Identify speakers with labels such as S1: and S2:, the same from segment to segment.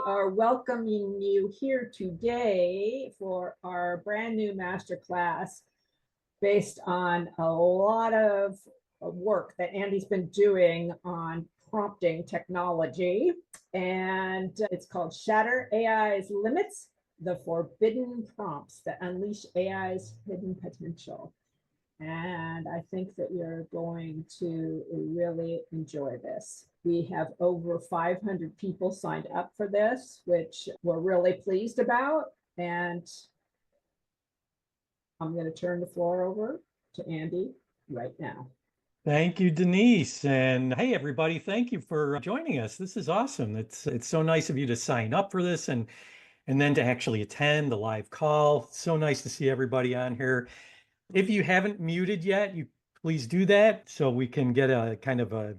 S1: are welcoming you here today for our brand new masterclass based on a lot of work that Andy's been doing on prompting technology. And it's called Shatter AI's Limits, the Forbidden Prompts that Unleash AI's Hidden Potential. And I think that you're going to really enjoy this. We have over 500 people signed up for this, which we're really pleased about. And I'm going to turn the floor over to Andy right now.
S2: Thank you, Denise. And hey, everybody, thank you for joining us. This is awesome. It's so nice of you to sign up for this and then to actually attend the live call. It's so nice to see everybody on here. If you haven't muted yet, you please do that so we can get a kind of a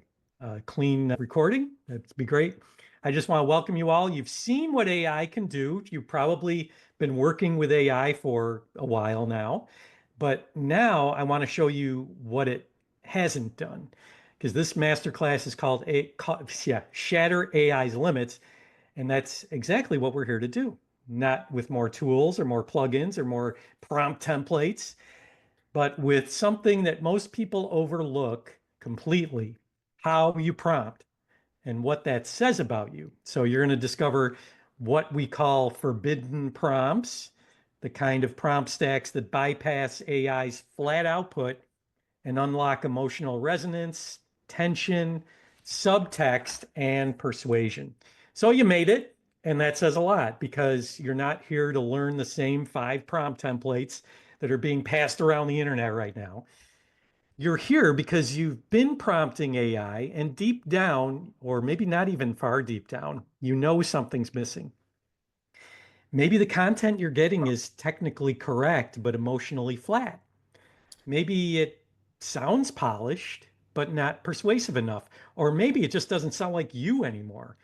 S2: clean recording. That'd be great. I just want to welcome you all. You've seen what AI can do. You've probably been working with AI for a while now, but now I want to show you what it hasn't done, because this masterclass is called Shatter AI's Limits, and that's exactly what we're here to do. Not with more tools or more plugins or more prompt templates, but with something that most people overlook completely: how you prompt and what that says about you. So you're going to discover what we call forbidden prompts, the kind of prompt stacks that bypass AI's flat output and unlock emotional resonance, tension, subtext, and persuasion. So you made it, and that says a lot, because you're not here to learn the same 5 prompt templates that are being passed around the internet right now. You're here because you've been prompting AI, and deep down, or maybe not even far deep down, you know something's missing. Maybe the content you're getting is technically correct, but emotionally flat. Maybe it sounds polished, but not persuasive enough. Or maybe it just doesn't sound like you anymore.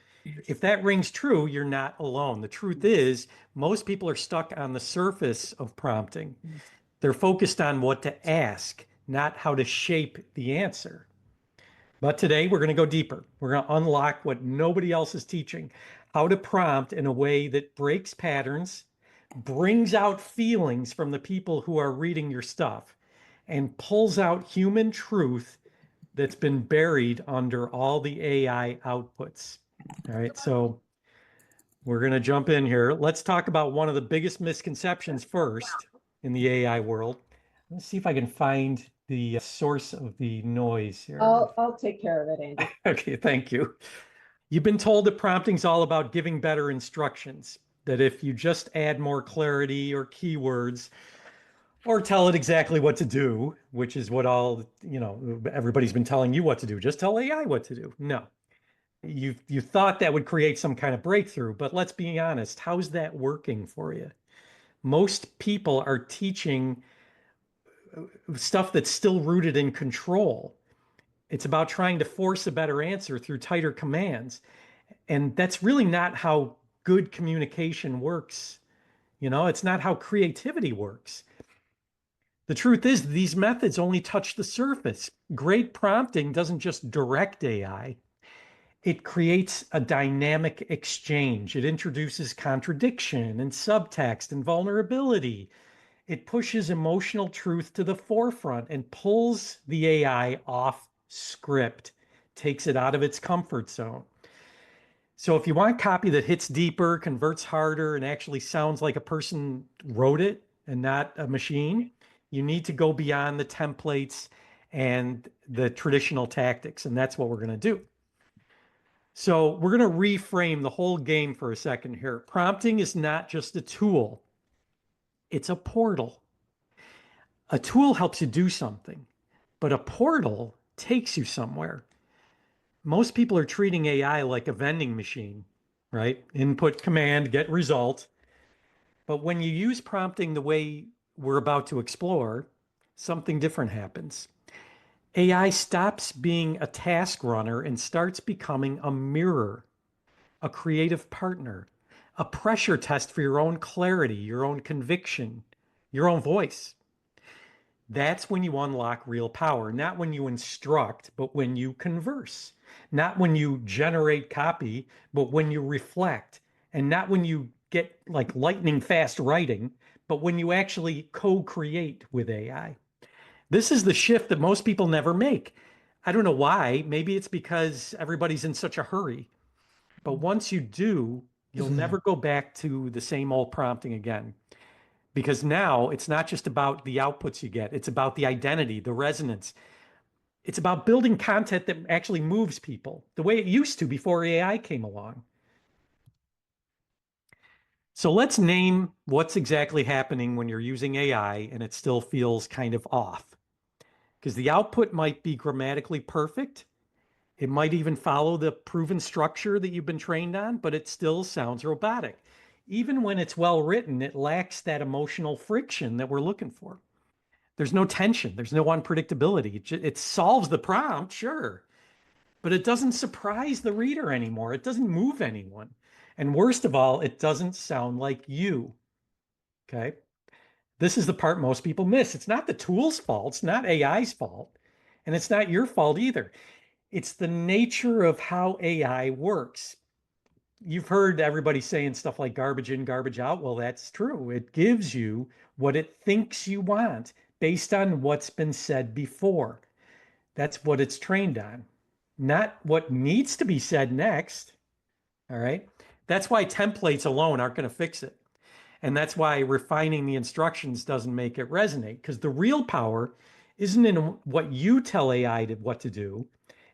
S2: If that rings true, you're not alone. The truth is, most people are stuck on the surface of prompting. They're focused on what to ask, not how to shape the answer. But today we're going to go deeper. We're going to unlock what nobody else is teaching: how to prompt in a way that breaks patterns, brings out feelings from the people who are reading your stuff, and pulls out human truth that's been buried under all the AI outputs. All right, so we're going to jump in here. Let's talk about one of the biggest misconceptions first in the AI world. Let's see if I can find the source of the noise here.
S1: I'll take care of it, Andy.
S2: Okay, thank you. You've been told that prompting's all about giving better instructions, that if you just add more clarity or keywords, or tell it exactly what to do, which is what everybody's been telling you what to do. Just tell AI what to do. No, you thought that would create some kind of breakthrough, but let's be honest, how's that working for you? Most people are teaching stuff that's still rooted in control. It's about trying to force a better answer through tighter commands. And that's really not how good communication works. It's not how creativity works. The truth is, these methods only touch the surface. Great prompting doesn't just direct AI. It creates a dynamic exchange. It introduces contradiction and subtext and vulnerability. It pushes emotional truth to the forefront and pulls the AI off script, takes it out of its comfort zone. So if you want copy that hits deeper, converts harder, and actually sounds like a person wrote it and not a machine, you need to go beyond the templates and the traditional tactics, and that's what we're going to do. So we're going to reframe the whole game for a second here. Prompting is not just a tool. It's a portal. A tool helps you do something, but a portal takes you somewhere. Most people are treating AI like a vending machine, right? Input, command, get result. But when you use prompting the way we're about to explore, something different happens. AI stops being a task runner and starts becoming a mirror, a creative partner, a pressure test for your own clarity, your own conviction, your own voice. That's when you unlock real power, not when you instruct, but when you converse, not when you generate copy, but when you reflect and not when you get like lightning fast writing, but when you actually co-create with AI. This is the shift that most people never make. I don't know why. Maybe it's because everybody's in such a hurry. But once you do, you'll never go back to the same old prompting again. Because now it's not just about the outputs you get, it's about the identity, the resonance. It's about building content that actually moves people the way it used to before AI came along. So let's name what's exactly happening when you're using AI and it still feels kind of off. Because the output might be grammatically perfect. It might even follow the proven structure that you've been trained on, but it still sounds robotic. Even when it's well written, it lacks that emotional friction that we're looking for. There's no tension, there's no unpredictability. It solves the prompt, sure, but it doesn't surprise the reader anymore. It doesn't move anyone. And worst of all, it doesn't sound like you. Okay. This is the part most people miss. It's not the tool's fault, it's not AI's fault, and it's not your fault either. It's the nature of how AI works. You've heard everybody saying stuff like garbage in, garbage out. Well, that's true. It gives you what it thinks you want based on what's been said before. That's what it's trained on, not what needs to be said next. All right. That's why templates alone aren't going to fix it. And that's why refining the instructions doesn't make it resonate, because the real power isn't in what you tell AI what to do.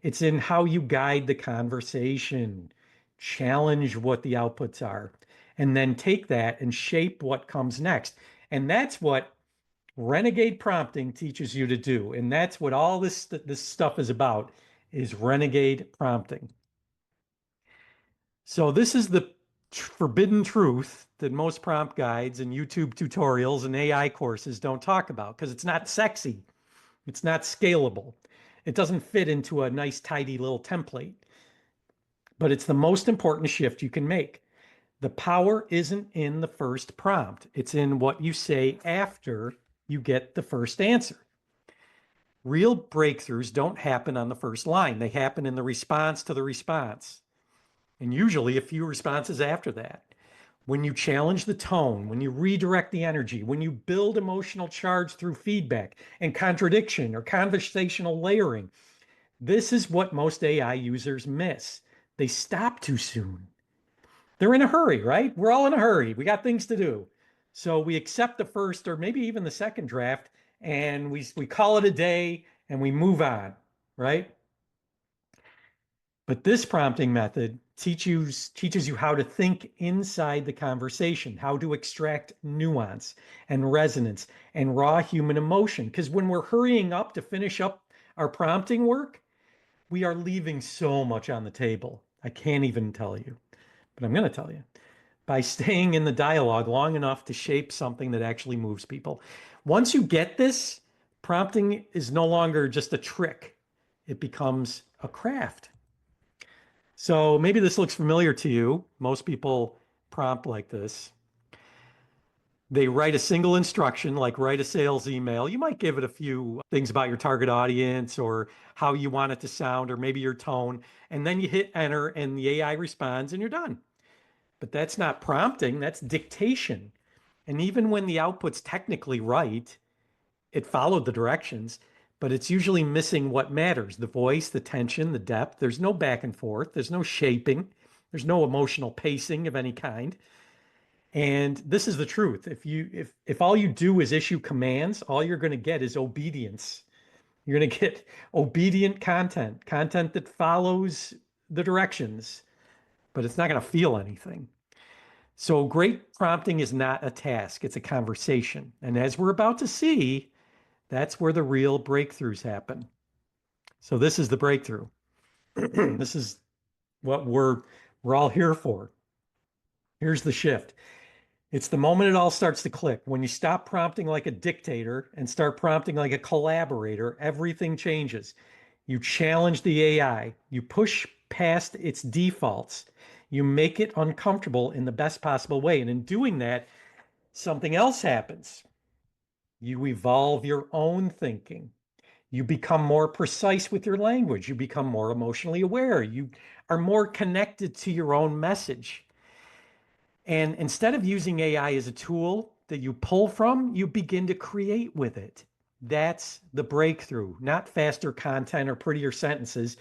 S2: It's in how you guide the conversation, challenge what the outputs are, and then take that and shape what comes next. And that's what Renegade Prompting teaches you to do. And that's what all this stuff is about, is Renegade Prompting. So this is the forbidden truth that most prompt guides and YouTube tutorials and AI courses don't talk about, because it's not sexy. It's not scalable. It doesn't fit into a nice, tidy little template. But it's the most important shift you can make. The power isn't in the first prompt. It's in what you say after you get the first answer. Real breakthroughs don't happen on the first line. They happen in the response to the response, and usually a few responses after that. When you challenge the tone, when you redirect the energy, when you build emotional charge through feedback and contradiction or conversational layering, this is what most AI users miss. They stop too soon. They're in a hurry, right? We're all in a hurry. We got things to do. So we accept the first or maybe even the second draft, and we call it a day and we move on, right? But this prompting method teaches you how to think inside the conversation, how to extract nuance and resonance and raw human emotion. Because when we're hurrying up to finish up our prompting work, we are leaving so much on the table. I can't even tell you, but I'm going to tell you. By staying in the dialogue long enough to shape something that actually moves people. Once you get this, prompting is no longer just a trick, it becomes a craft. So maybe this looks familiar to you. Most people prompt like this. They write a single instruction, like write a sales email. You might give it a few things about your target audience or how you want it to sound, or maybe your tone. And then you hit enter and the AI responds and you're done. But that's not prompting, that's dictation. And even when the output's technically right, it followed the directions, but it's usually missing what matters: the voice, the tension, the depth. There's no back and forth, there's no shaping, there's no emotional pacing of any kind. And this is the truth. If all you do is issue commands, all you're going to get is obedience. You're going to get obedient content that follows the directions, but it's not going to feel anything. So great prompting is not a task, it's a conversation. And as we're about to see, that's where the real breakthroughs happen. So this is the breakthrough. This is what we're all here for. Here's the shift. It's the moment it all starts to click. When you stop prompting like a dictator and start prompting like a collaborator, everything changes. You challenge the AI, you push past its defaults, you make it uncomfortable in the best possible way. And in doing that, something else happens. You evolve your own thinking. You become more precise with your language. You become more emotionally aware. You are more connected to your own message. And instead of using AI as a tool that you pull from, you begin to create with it. That's the breakthrough, not faster content or prettier sentences,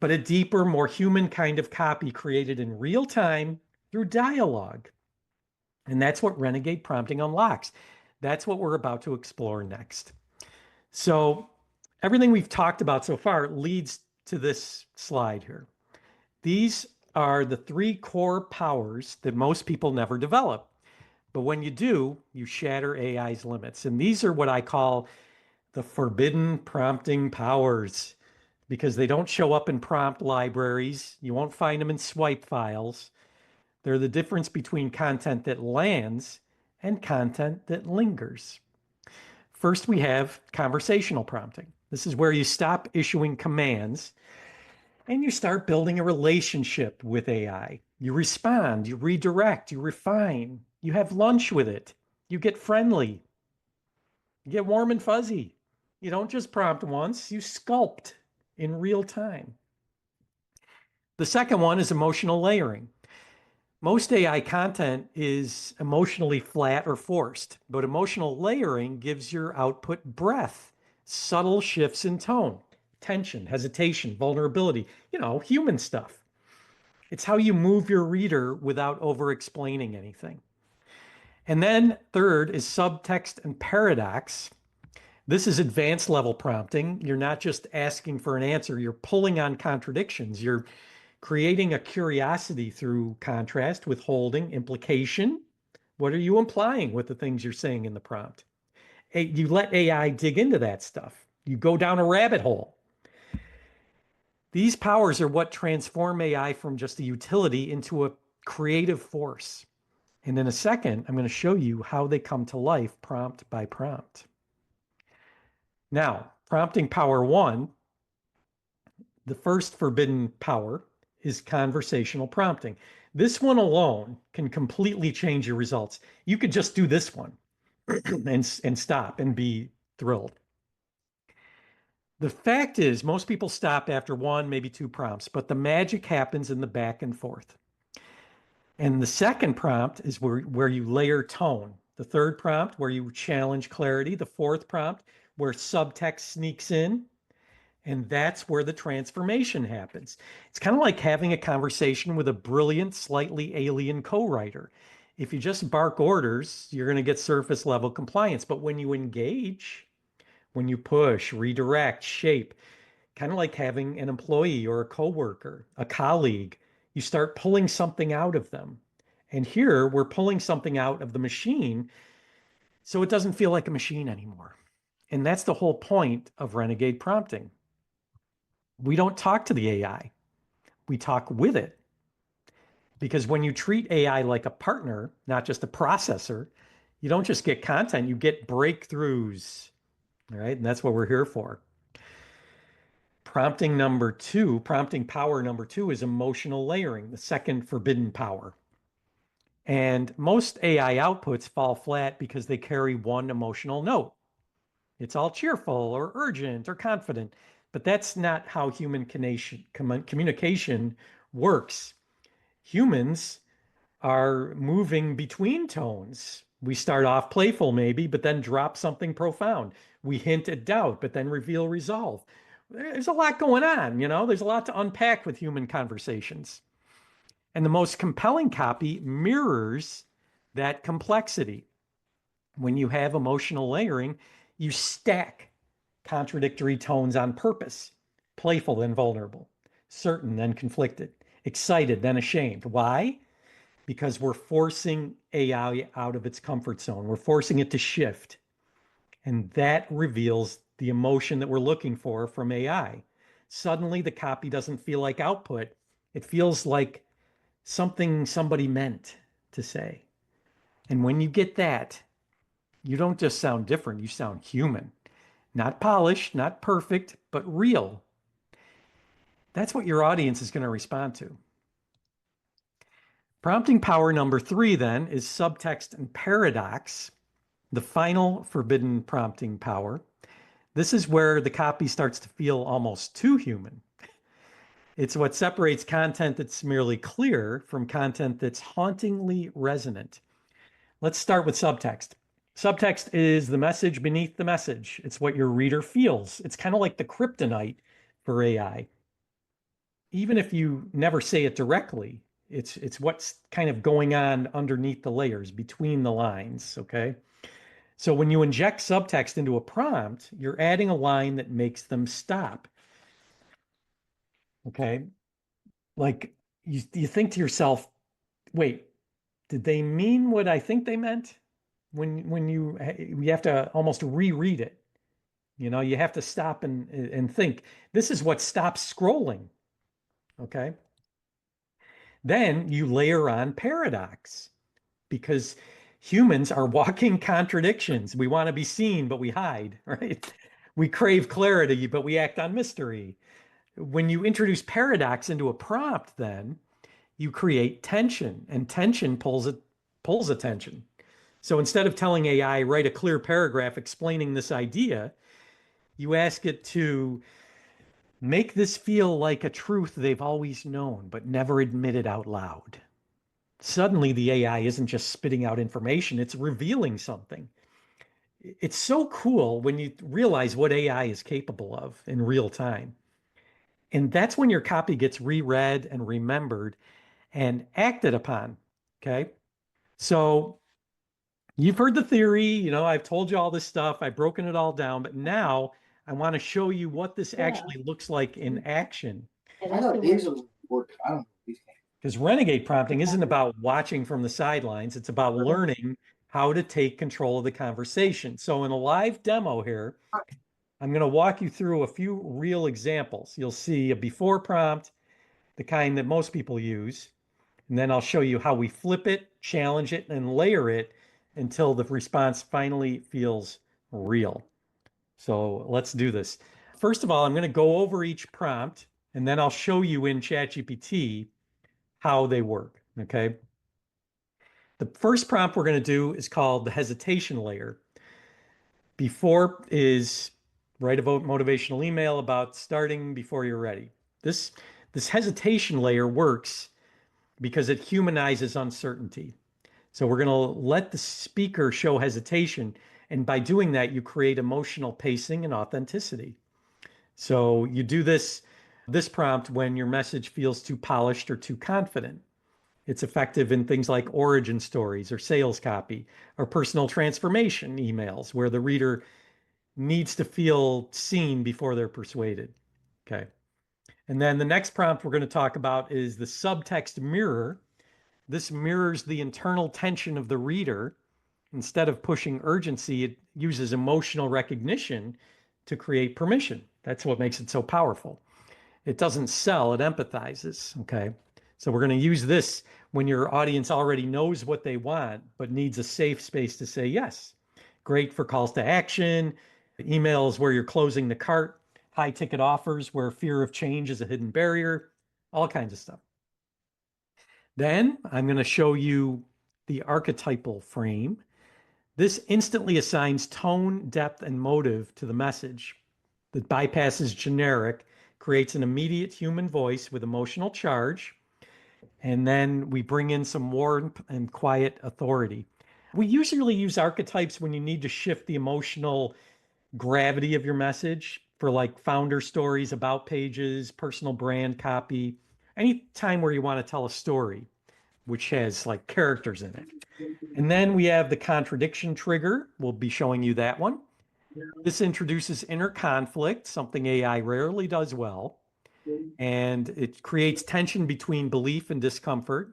S2: but a deeper, more human kind of copy created in real time through dialogue. And that's what Renegade Prompting unlocks. That's what we're about to explore next. So everything we've talked about so far leads to this slide here. These are the three core powers that most people never develop. But when you do, you shatter AI's limits. And these are what I call the forbidden prompting powers, because they don't show up in prompt libraries. You won't find them in swipe files. They're the difference between content that lands and content that lingers. First, we have conversational prompting. This is where you stop issuing commands and you start building a relationship with AI. You respond, you redirect, you refine, you have lunch with it, you get friendly, you get warm and fuzzy. You don't just prompt once, you sculpt in real time. The second one is emotional layering. Most AI content is emotionally flat or forced, but emotional layering gives your output breadth, subtle shifts in tone, tension, hesitation, vulnerability, human stuff. It's how you move your reader without over explaining anything. And then third is subtext and paradox. This is advanced level prompting. You're not just asking for an answer, you're pulling on contradictions. You're creating a curiosity through contrast, withholding, implication. What are you implying with the things you're saying in the prompt? You let AI dig into that stuff. You go down a rabbit hole. These powers are what transform AI from just a utility into a creative force. And in a second, I'm going to show you how they come to life prompt by prompt. Now, prompting power one, the first forbidden power is conversational prompting. This one alone can completely change your results. You could just do this one and stop and be thrilled. The fact is, most people stop after one, maybe two prompts, but the magic happens in the back and forth. And the second prompt is where you layer tone. The third prompt, where you challenge clarity. The fourth prompt, where subtext sneaks in. And that's where the transformation happens. It's kind of like having a conversation with a brilliant, slightly alien co-writer. If you just bark orders, you're going to get surface level compliance. But when you engage, when you push, redirect, shape, kind of like having an employee or a coworker, a colleague, you start pulling something out of them. And here we're pulling something out of the machine so it doesn't feel like a machine anymore. And that's the whole point of Renegade Prompting. We don't talk to the AI. We talk with it. Because when you treat AI like a partner, not just a processor, you don't just get content, you get breakthroughs. All right. And that's what we're here for. Prompting power number two is emotional layering, the second forbidden power. And most AI outputs fall flat because they carry one emotional note. It's all cheerful or urgent or confident, but that's not how human communication works. Humans are moving between tones. We start off playful maybe, but then drop something profound. We hint at doubt, but then reveal resolve. There's a lot going on, there's a lot to unpack with human conversations. And the most compelling copy mirrors that complexity. When you have emotional layering, you stack contradictory tones on purpose, playful then vulnerable, certain then conflicted, excited then ashamed. Why? Because we're forcing AI out of its comfort zone. We're forcing it to shift. And that reveals the emotion that we're looking for from AI. Suddenly, the copy doesn't feel like output. It feels like something somebody meant to say. And when you get that, you don't just sound different, you sound human. Not polished, not perfect, but real. That's what your audience is going to respond to. Prompting power number three, then, is subtext and paradox, the final forbidden prompting power. This is where the copy starts to feel almost too human. It's what separates content that's merely clear from content that's hauntingly resonant. Let's start with subtext. Subtext is the message beneath the message. It's what your reader feels. It's kind of like the kryptonite for AI. Even if you never say it directly, it's what's kind of going on underneath the layers, between the lines, okay? So when you inject subtext into a prompt, you're adding a line that makes them stop, okay? Like you think to yourself, wait, did they mean what I think they meant? When you have to almost reread it. You know, you have to stop and think. This is what stops scrolling. Okay. Then you layer on paradox because humans are walking contradictions. We want to be seen, but we hide, right? We crave clarity, but we act on mystery. When you introduce paradox into a prompt, then you create tension, and tension pulls attention. So instead of telling AI, write a clear paragraph explaining this idea, you ask it to make this feel like a truth they've always known, but never admitted out loud. Suddenly, the AI isn't just spitting out information, it's revealing something. It's so cool when you realize what AI is capable of in real time. And that's when your copy gets reread and remembered and acted upon. Okay. So you've heard the theory, you know, I've told you all this stuff, I've broken it all down, but now I want to show you what this
S1: Yeah.
S2: actually looks like in action.
S1: And
S3: I
S1: that's
S3: thought
S1: the
S3: these
S1: word.
S3: would work. I don't know these games.
S2: Because renegade prompting isn't about watching from the sidelines, it's about learning how to take control of the conversation. So in a live demo here, I'm going to walk you through a few real examples. You'll see a before prompt, the kind that most people use, and then I'll show you how we flip it, challenge it, and layer it until the response finally feels real. So let's do this. First of all, I'm going to go over each prompt, and then I'll show you in ChatGPT how they work, okay? The first prompt we're going to do is called the hesitation layer. Before is write a motivational email about starting before you're ready. This hesitation layer works because it humanizes uncertainty. So we're going to let the speaker show hesitation. And by doing that, you create emotional pacing and authenticity. So you do this prompt when your message feels too polished or too confident. It's effective in things like origin stories or sales copy or personal transformation emails where the reader needs to feel seen before they're persuaded. Okay. And then the next prompt we're going to talk about is the subtext mirror. This mirrors the internal tension of the reader. Instead of pushing urgency, it uses emotional recognition to create permission. That's what makes it so powerful. It doesn't sell, it empathizes. Okay. So we're going to use this when your audience already knows what they want, but needs a safe space to say yes. Great for calls to action, emails where you're closing the cart, high ticket offers where fear of change is a hidden barrier, all kinds of stuff. Then I'm going to show you the archetypal frame. This instantly assigns tone, depth, and motive to the message. That bypasses generic, creates an immediate human voice with emotional charge, and then we bring in some warm and quiet authority. We usually use archetypes when you need to shift the emotional gravity of your message for like founder stories, about pages, personal brand copy, any time where you want to tell a story, which has like characters in it. And then we have the contradiction trigger. We'll be showing you that one. This introduces inner conflict, something AI rarely does well. And it creates tension between belief and discomfort.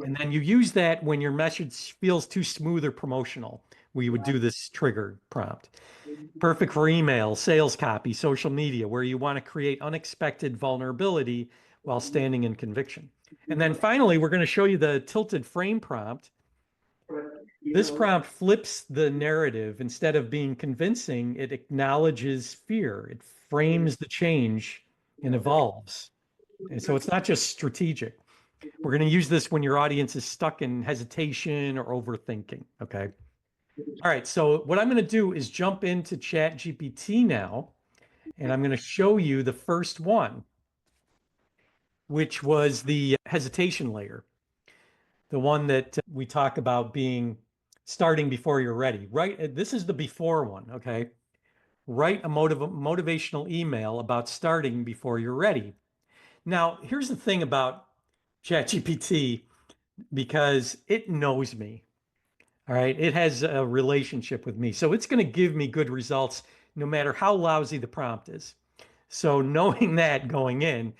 S2: And then you use that when your message feels too smooth or promotional. We would do this trigger prompt. Perfect for email, sales copy, social media, where you want to create unexpected vulnerability while standing in conviction. And then finally, we're going to show you the tilted frame prompt. This prompt flips the narrative. Instead of being convincing, it acknowledges fear. It frames the change and evolves. And so it's not just strategic. We're going to use this when your audience is stuck in hesitation or overthinking. Okay. All right. So what I'm going to do is jump into Chat GPT now, and I'm going to show you the first one. which was the hesitation layer, the one that we talk about being starting before you're ready. Right? This is the before one, okay? Write a motivational email about starting before you're ready. Now, here's the thing about ChatGPT, because it knows me. All right. It has a relationship with me. So it's going to give me good results no matter how lousy the prompt is. So knowing that going in,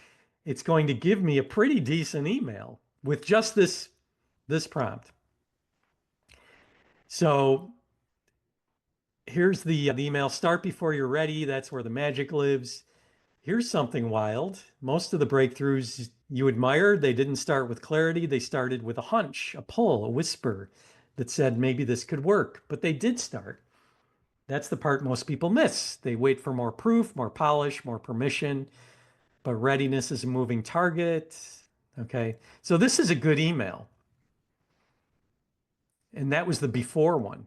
S2: it's going to give me a pretty decent email with just this prompt. So here's the email. Start before you're ready. That's where the magic lives. Here's something wild. Most of the breakthroughs you admire, they didn't start with clarity. They started with a hunch, a pull, a whisper that said maybe this could work, but they did start. That's the part most people miss. They wait for more proof, more polish, more permission, but readiness is a moving target. Okay. So this is a good email. And that was the before one.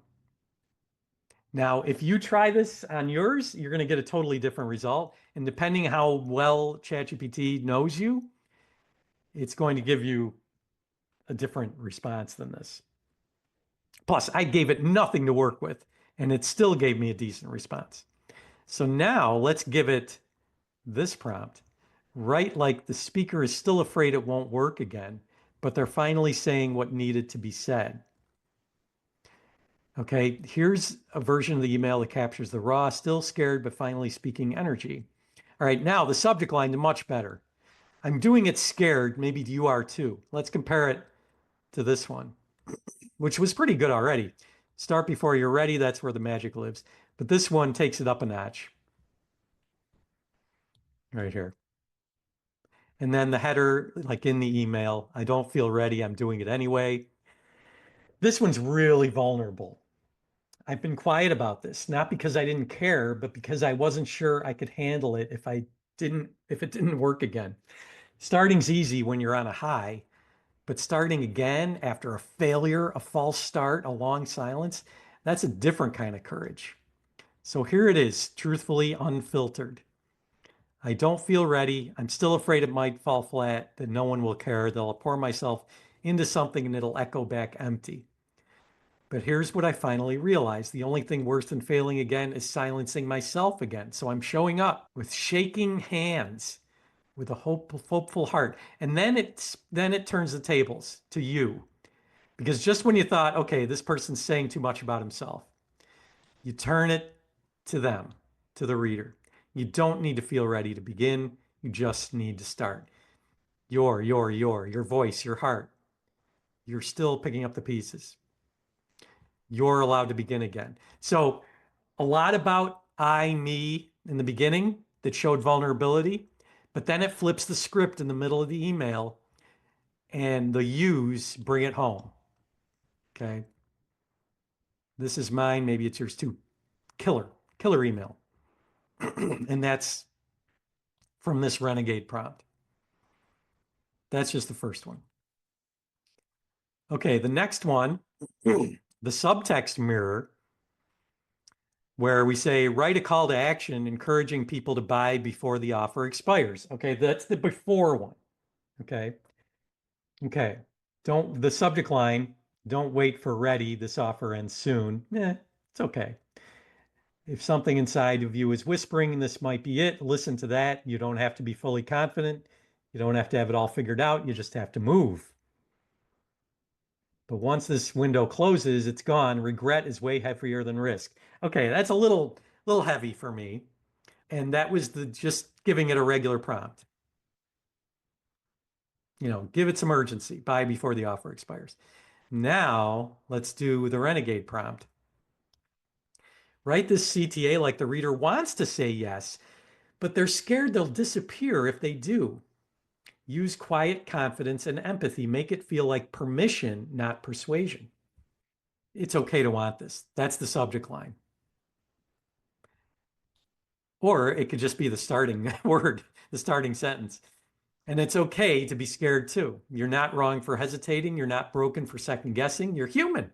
S2: Now, if you try this on yours, you're going to get a totally different result. And depending how well ChatGPT knows you, it's going to give you a different response than this. Plus, I gave it nothing to work with, and it still gave me a decent response. So now let's give it this prompt. Write like the speaker is still afraid it won't work again, but they're finally saying what needed to be said. Okay, here's a version of the email that captures the raw, still scared, but finally speaking energy. All right, now the subject line is much better. I'm doing it scared. Maybe you are too. Let's compare it to this one, which was pretty good already. Start before you're ready. That's where the magic lives. But this one takes it up a notch right here. And then the header, like in the email, I don't feel ready. I'm doing it anyway. This one's really vulnerable. I've been quiet about this, not because I didn't care, but because I wasn't sure I could handle it if it didn't work again. Starting's easy when you're on a high, but starting again after a failure, a false start, a long silence, that's a different kind of courage. So here it is, truthfully unfiltered. I don't feel ready. I'm still afraid it might fall flat, that no one will care, that I'll pour myself into something and it'll echo back empty. But here's what I finally realized. The only thing worse than failing again is silencing myself again. So I'm showing up with shaking hands, with a hopeful heart. And then it turns the tables to you. Because just when you thought, okay, this person's saying too much about himself, you turn it to them, to the reader. You don't need to feel ready to begin. You just need to start. Your voice, your heart. You're still picking up the pieces. You're allowed to begin again. So a lot about I, me in the beginning that showed vulnerability, but then it flips the script in the middle of the email and the yous bring it home. Okay. This is mine. Maybe it's yours too. Killer email. And that's from this Renegade prompt. That's just the first one. Okay, the next one, the subtext mirror, where we say, write a call to action encouraging people to buy before the offer expires. Okay, that's the before one. Okay. Okay. The subject line, don't wait for ready. This offer ends soon. It's okay. If something inside of you is whispering, this might be it, listen to that. You don't have to be fully confident. You don't have to have it all figured out. You just have to move. But once this window closes, it's gone. Regret is way heavier than risk. Okay, that's a little heavy for me. And that was just giving it a regular prompt. Give it some urgency. Buy before the offer expires. Now, let's do the Renegade prompt. Write this CTA like the reader wants to say yes, but they're scared they'll disappear if they do. Use quiet confidence and empathy. Make it feel like permission, not persuasion. It's okay to want this. That's the subject line. Or it could just be the starting word, the starting sentence. And it's okay to be scared too. You're not wrong for hesitating. You're not broken for second guessing. You're human.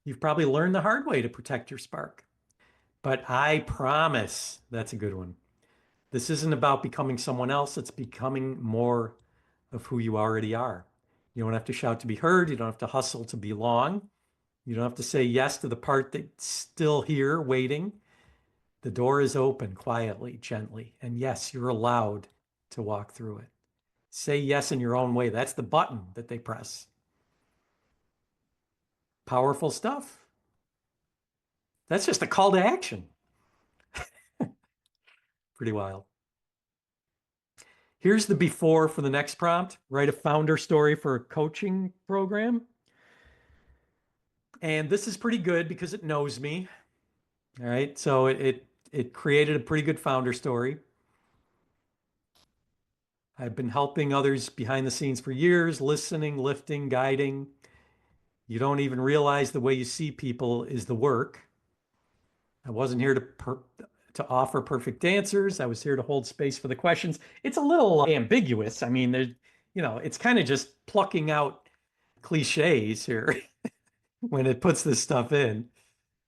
S2: You've probably learned the hard way to protect your spark. But I promise, that's a good one. This isn't about becoming someone else. It's becoming more of who you already are. You don't have to shout to be heard. You don't have to hustle to belong. You don't have to say yes to the part that's still here waiting. The door is open quietly, gently. And yes, you're allowed to walk through it. Say yes in your own way. That's the button that they press. Powerful stuff. That's just a call to action. Pretty wild. Here's the before for the next prompt. Write a founder story for a coaching program. And this is pretty good because it knows me. All right. So it created a pretty good founder story. I've been helping others behind the scenes for years, listening, lifting, guiding. You don't even realize the way you see people is the work. I wasn't here to offer perfect answers. I was here to hold space for the questions. It's a little ambiguous. I mean, it's kind of just plucking out cliches here when it puts this stuff in.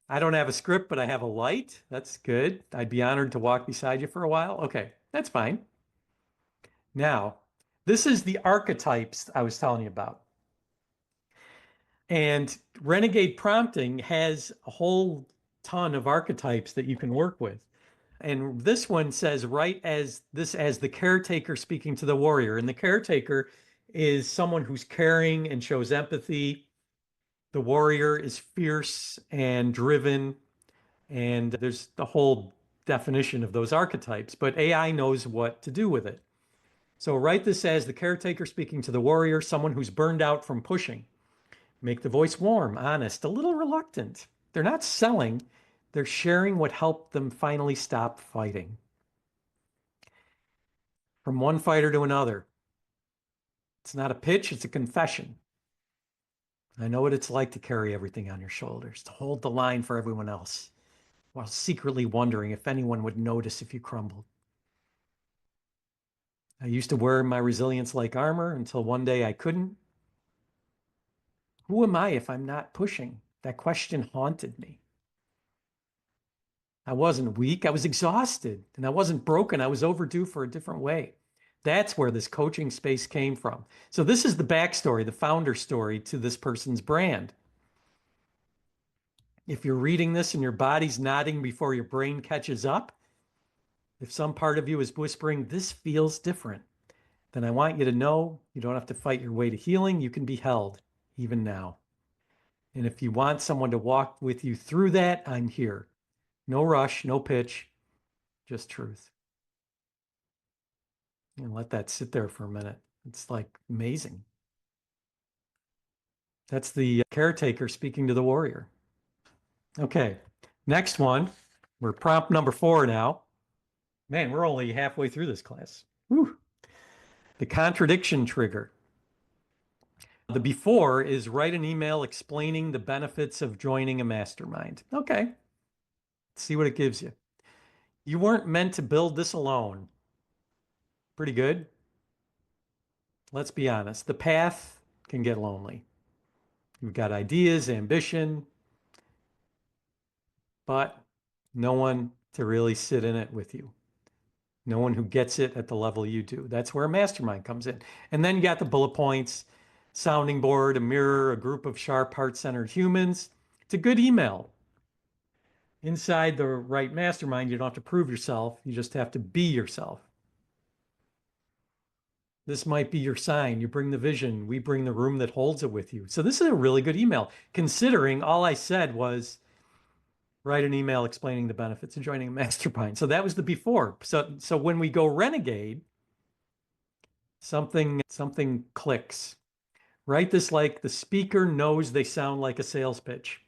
S2: I don't have a script, but I have a light. That's good. I'd be honored to walk beside you for a while. Okay, that's fine. Now, this is the archetypes I was telling you about. And Renegade Prompting has a whole ton of archetypes that you can work with. And this one says, write as the caretaker speaking to the warrior. And the caretaker is someone who's caring and shows empathy. The warrior is fierce and driven. And there's the whole definition of those archetypes, but AI knows what to do with it. So write this as the caretaker speaking to the warrior, someone who's burned out from pushing. Make the voice warm, honest, a little reluctant. They're not selling, they're sharing what helped them finally stop fighting. From one fighter to another. It's not a pitch, it's a confession. I know what it's like to carry everything on your shoulders, to hold the line for everyone else, while secretly wondering if anyone would notice if you crumbled. I used to wear my resilience like armor until one day I couldn't. Who am I if I'm not pushing? That question haunted me. I wasn't weak, I was exhausted, and I wasn't broken. I was overdue for a different way. That's where this coaching space came from. So this is the backstory, the founder story to this person's brand. If you're reading this and your body's nodding before your brain catches up, if some part of you is whispering, this feels different, then I want you to know you don't have to fight your way to healing. You can be held even now. And if you want someone to walk with you through that, I'm here. No rush, no pitch, just truth. And let that sit there for a minute. It's like amazing. That's the caretaker speaking to the warrior. Okay, next one. We're prompt number 4 now. Man, we're only halfway through this class. Whew. The contradiction trigger. The before is write an email explaining the benefits of joining a mastermind. Okay, let's see what it gives you. You weren't meant to build this alone. Pretty good. Let's be honest. The path can get lonely. You've got ideas, ambition, but no one to really sit in it with you. No one who gets it at the level you do. That's where a mastermind comes in. And then you got the bullet points, sounding board, a mirror, a group of sharp, heart-centered humans. It's a good email. Inside the right mastermind, you don't have to prove yourself. You just have to be yourself. This might be your sign. You bring the vision. We bring the room that holds it with you. So this is a really good email, considering all I said was write an email explaining the benefits of joining a mastermind. So that was the before. So when we go renegade, something clicks. Write this like the speaker knows they sound like a sales pitch.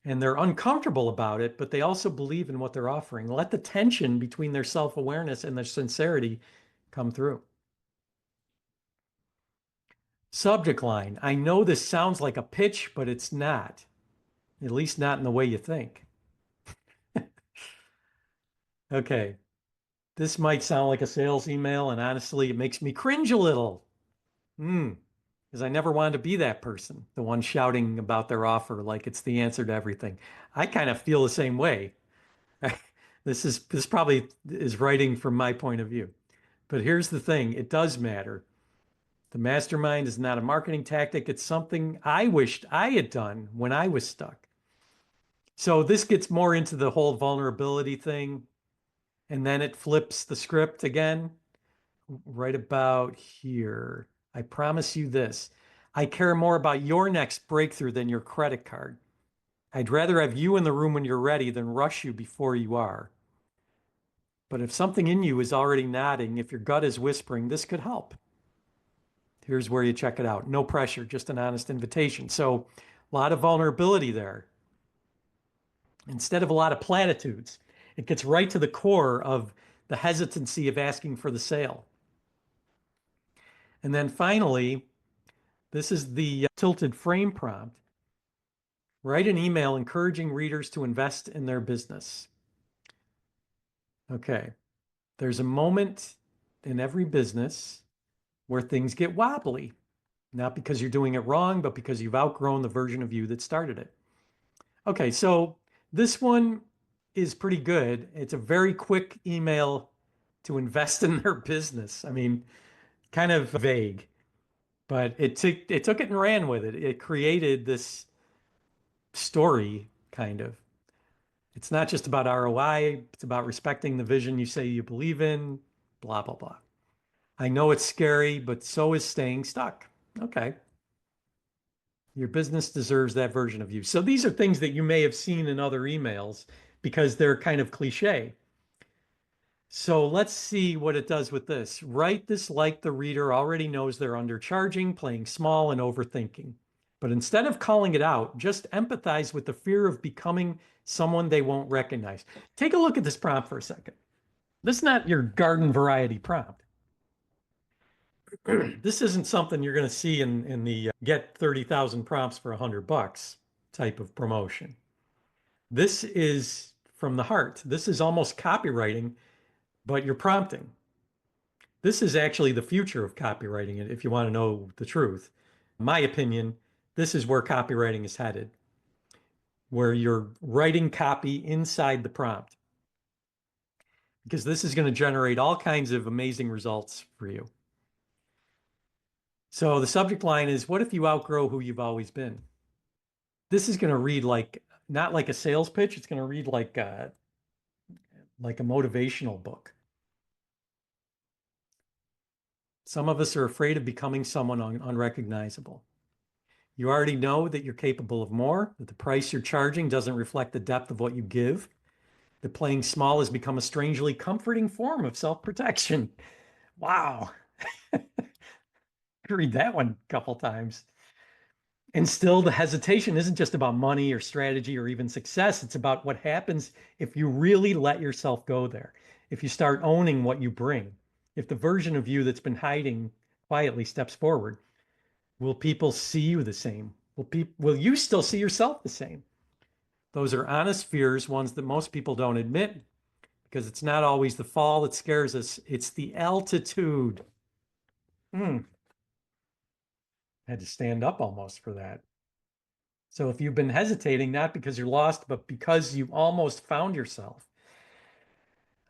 S2: And they're uncomfortable about it, but they also believe in what they're offering. Let the tension between their self-awareness and their sincerity come through. Subject line. I know this sounds like a pitch, but it's not. At least not in the way you think. Okay. This might sound like a sales email, and honestly, it makes me cringe a little. Because I never wanted to be that person, the one shouting about their offer like it's the answer to everything. I kind of feel the same way. This probably is writing from my point of view. But here's the thing, it does matter. The mastermind is not a marketing tactic. It's something I wished I had done when I was stuck. So this gets more into the whole vulnerability thing. And then it flips the script again, right about here. I promise you this. I care more about your next breakthrough than your credit card. I'd rather have you in the room when you're ready than rush you before you are. But if something in you is already nodding, if your gut is whispering, this could help. Here's where you check it out. No pressure, just an honest invitation. So a lot of vulnerability there. Instead of a lot of platitudes, it gets right to the core of the hesitancy of asking for the sale. And then finally, this is the tilted frame prompt. Write an email encouraging readers to invest in their business. Okay, there's a moment in every business where things get wobbly, not because you're doing it wrong, but because you've outgrown the version of you that started it. Okay, so this one is pretty good. It's a very quick email to invest in their business. I mean, kind of vague, but it took it and ran with it. It created this story, kind of. It's not just about ROI, it's about respecting the vision you say you believe in, blah, blah, blah. I know it's scary, but so is staying stuck. Okay. Your business deserves that version of you. So these are things that you may have seen in other emails because they're kind of cliche. So let's see what it does with this. Write this like the reader already knows they're undercharging, playing small, and overthinking. But instead of calling it out, just empathize with the fear of becoming someone they won't recognize. Take a look at this prompt for a second. This is not your garden variety prompt. This isn't something you're going to see in the get 30,000 prompts for $100 type of promotion. This is from the heart. This is almost copywriting, but you're prompting. This is actually the future of copywriting, if you want to know the truth. In my opinion, this is where copywriting is headed, where you're writing copy inside the prompt, because this is going to generate all kinds of amazing results for you. So the subject line is, what if you outgrow who you've always been? This is going to read like, not like a sales pitch. It's going to read like a motivational book. Some of us are afraid of becoming someone unrecognizable. You already know that you're capable of more, that the price you're charging doesn't reflect the depth of what you give. That playing small has become a strangely comforting form of self-protection. Wow. Read that one a couple times. And still, the hesitation isn't just about money or strategy or even success. It's about what happens if you really let yourself go there. If you start owning what you bring, if the version of you that's been hiding quietly steps forward, will people see you the same? Will you still see yourself the same? Those are honest fears, ones that most people don't admit, because it's not always the fall that scares us. It's the altitude. Had to stand up almost for that. So if you've been hesitating, not because you're lost, but because you almost found yourself,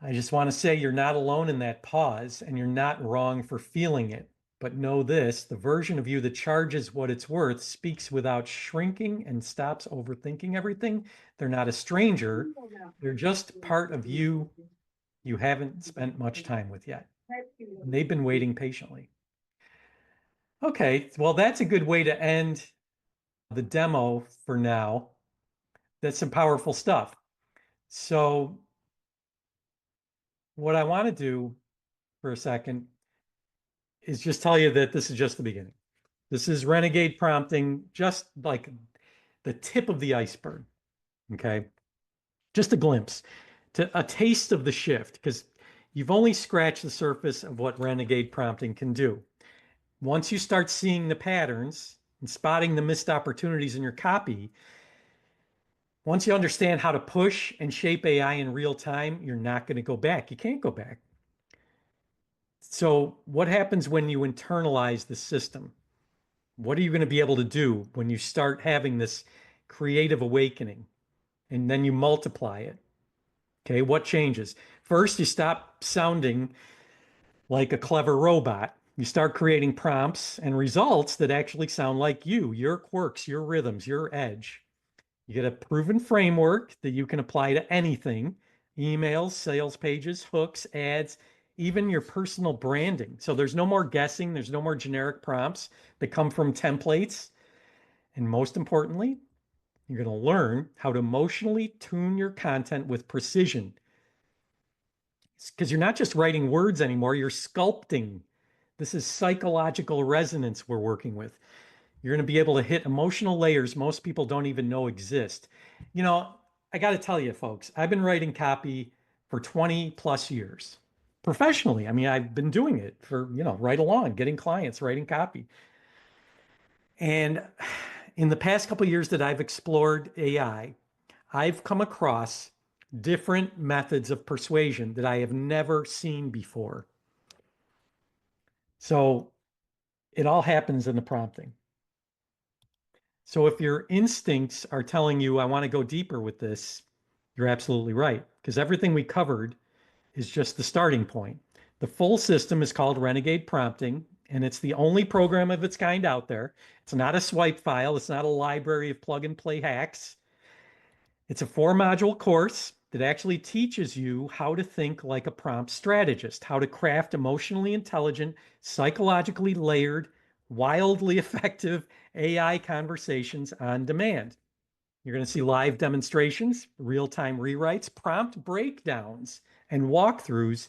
S2: I just want to say you're not alone in that pause, and you're not wrong for feeling it. But know this, the version of you that charges what it's worth speaks without shrinking and stops overthinking everything. They're not a stranger. They're just part of you you haven't spent much time with yet. And they've been waiting patiently. Okay, well, that's a good way to end the demo for now. That's some powerful stuff. So what I want to do for a second is just tell you that this is just the beginning. This is Renegade Prompting, just like the tip of the iceberg. Okay, just a glimpse, a taste of the shift, because you've only scratched the surface of what Renegade Prompting can do. Once you start seeing the patterns and spotting the missed opportunities in your copy, once you understand how to push and shape AI in real time, you're not going to go back. You can't go back. So what happens when you internalize the system? What are you going to be able to do when you start having this creative awakening and then you multiply it? Okay, what changes? First, you stop sounding like a clever robot You start creating prompts and results that actually sound like you, your quirks, your rhythms, your edge. You get a proven framework that you can apply to anything: emails, sales pages, hooks, ads, even your personal branding. So there's no more guessing, there's no more generic prompts that come from templates. And most importantly, you're going to learn how to emotionally tune your content with precision. Because you're not just writing words anymore, you're sculpting. This is psychological resonance we're working with. You're going to be able to hit emotional layers most people don't even know exist. You know, I got to tell you, folks, I've been writing copy for 20 plus years professionally. I mean, I've been doing it for, right along, getting clients, writing copy. And in the past couple of years that I've explored AI, I've come across different methods of persuasion that I have never seen before. So it all happens in the prompting. So if your instincts are telling you, I want to go deeper with this, you're absolutely right, because everything we covered is just the starting point. The full system is called Renegade Prompting, and it's the only program of its kind out there. It's not a swipe file. It's not a library of plug and play hacks. It's a 4-module course that actually teaches you how to think like a prompt strategist, how to craft emotionally intelligent, psychologically layered, wildly effective AI conversations on demand. You're going to see live demonstrations, real-time rewrites, prompt breakdowns, and walkthroughs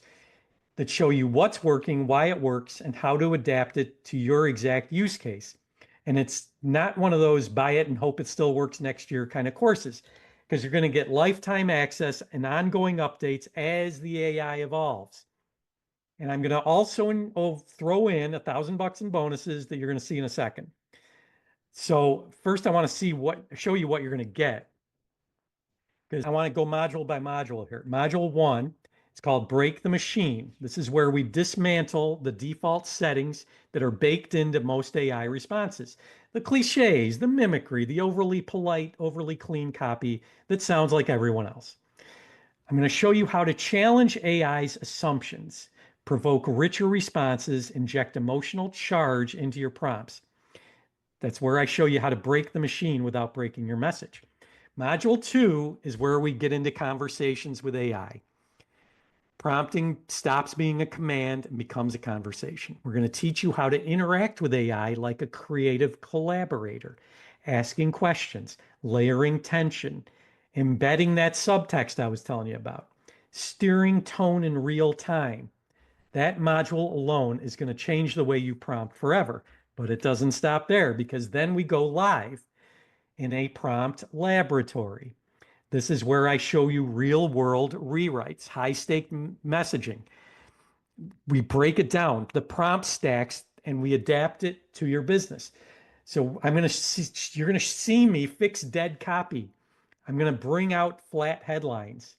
S2: that show you what's working, why it works, and how to adapt it to your exact use case. And it's not one of those buy it and hope it still works next year kind of courses, because you're going to get lifetime access and ongoing updates as the AI evolves. And I'm going to also throw in $1,000 in bonuses that you're going to see in a second. So first I want to show you what you're going to get, because I want to go module by module here. Module 1, it's called Break the Machine. This is where we dismantle the default settings that are baked into most AI responses. The cliches, the mimicry, the overly polite, overly clean copy that sounds like everyone else. I'm going to show you how to challenge AI's assumptions, provoke richer responses, inject emotional charge into your prompts. That's where I show you how to break the machine without breaking your message. Module 2 is where we get into conversations with AI. Prompting stops being a command and becomes a conversation. We're going to teach you how to interact with AI like a creative collaborator, asking questions, layering tension, embedding that subtext I was telling you about, steering tone in real time. That module alone is going to change the way you prompt forever. But it doesn't stop there, because then we go live in a prompt laboratory. This is where I show you real world rewrites, high stake messaging. We break it down, the prompt stacks, and we adapt it to your business. So you're going to see me fix dead copy. I'm going to bring out flat headlines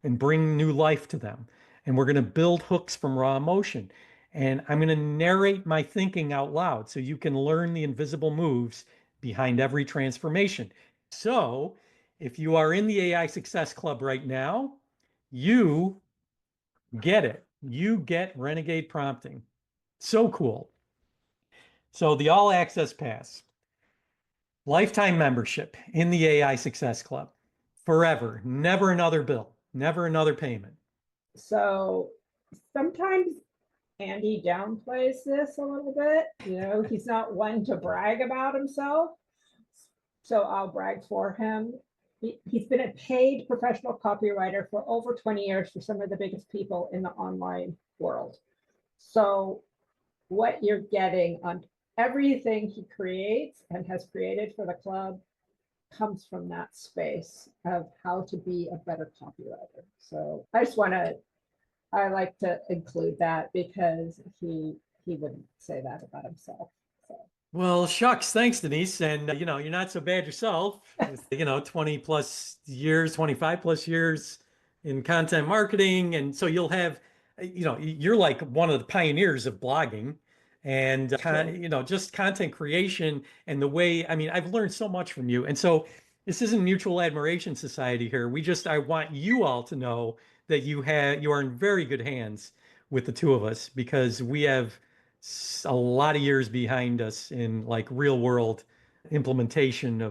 S2: and bring new life to them. And we're going to build hooks from raw emotion. And I'm going to narrate my thinking out loud so you can learn the invisible moves behind every transformation. So if you are in the AI Success Club right now, you get it. You get Renegade Prompting. So cool. So the All Access Pass, lifetime membership in the AI Success Club, forever, never another bill, never another payment.
S1: So sometimes Andy downplays this a little bit. He's not one to brag about himself. So I'll brag for him. He's been a paid professional copywriter for over 20 years for some of the biggest people in the online world. So what you're getting on everything he creates and has created for the club comes from that space of how to be a better copywriter. So I like to include that, because he wouldn't say that about himself. So.
S2: Well, shucks. Thanks, Denise. And, you're not so bad yourself with, 20 plus years, 25 plus years in content marketing. And so you'll have, you're like one of the pioneers of blogging and, just content creation and the way, I've learned so much from you. And so this isn't mutual admiration society here. I want you all to know that you are in very good hands with the two of us, because we have a lot of years behind us in like real world implementation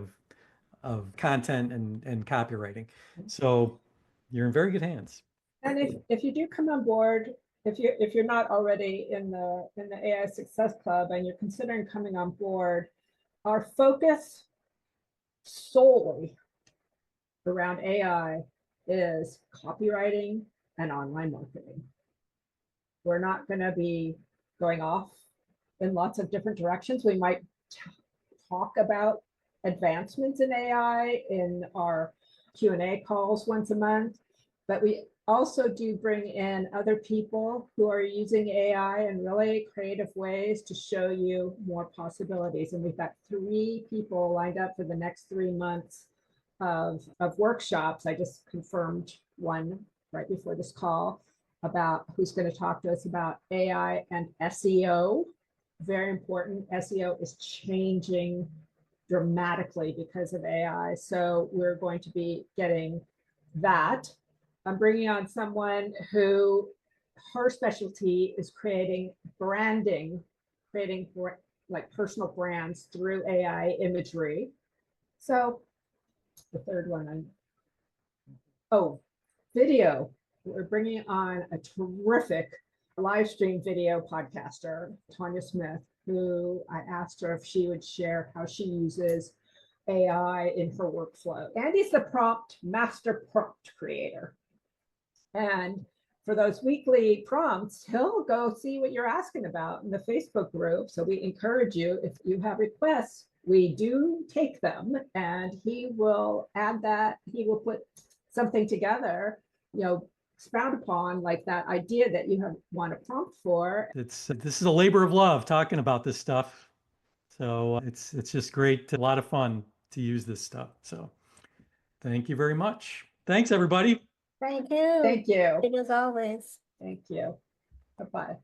S2: of content and copywriting. So you're in very good hands.
S1: And if you do come on board, if you're not already in the AI Success Club and you're considering coming on board, our focus solely around AI is copywriting and online marketing. We're not going to be going off in lots of different directions. We might talk about advancements in AI in our Q&A calls once a month, but we also do bring in other people who are using AI in really creative ways to show you more possibilities. And we've got 3 people lined up for the next 3 months of workshops. I just confirmed one right before this call about who's going to talk to us about AI and SEO. Very important. SEO is changing dramatically because of AI. So we're going to be getting that. I'm bringing on someone who her specialty is creating branding, creating like personal brands through AI imagery. So the third one, video. We're bringing on a terrific live stream video podcaster, Tanya Smith, who I asked her if she would share how she uses AI in her workflow. Andy's the master prompt creator. And for those weekly prompts, he'll go see what you're asking about in the Facebook group. So we encourage you, if you have requests, we do take them, and he will add that. He will put something together, expound upon like that idea that you want a prompt for.
S2: This is a labor of love talking about this stuff. So it's just great, a lot of fun to use this stuff. So thank you very much. Thanks, everybody.
S3: Thank you.
S1: Thank you.
S3: As always.
S1: Thank you. Bye-bye.